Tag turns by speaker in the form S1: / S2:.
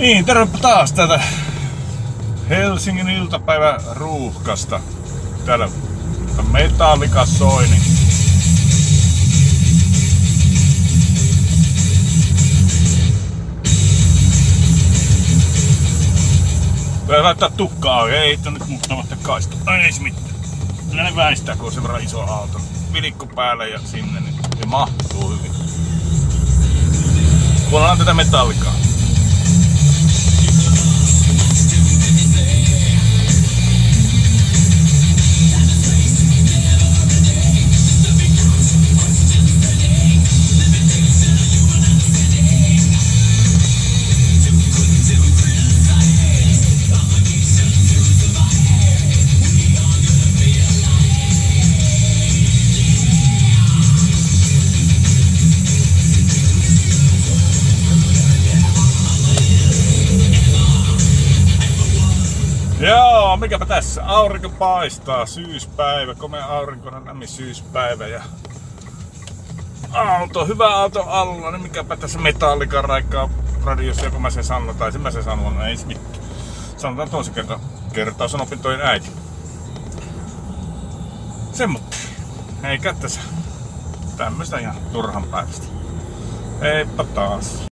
S1: Niin, tervepä taas täältä Helsingin iltapäivän ruuhkasta. Täällä Metallica soi, niin pitää laittaa tukkaa, ei hitto nyt muuttamatta kaista. Ei mitään. Kyllä ne väistää, kun on sen verran iso auto. Vilikko päälle ja sinne, niin se mahtuu hyvin. Kuunnellaan tätä Metallicaa. Joo, mikäpä tässä? Aurinko paistaa, syyspäivä, komea aurinkoinen lämmin syyspäivä ja auto, hyvä auto alla, niin mikäpä tässä Metallican raikkaa radiossa, joku mä sen sanon, tai sen mä sen sanon, ei se mitään. Sanotaan toisen kertaa, on opintojen äiti. Semmoinen. Eikä tässä tämmöistä ihan turhan päivästä. Heippa taas.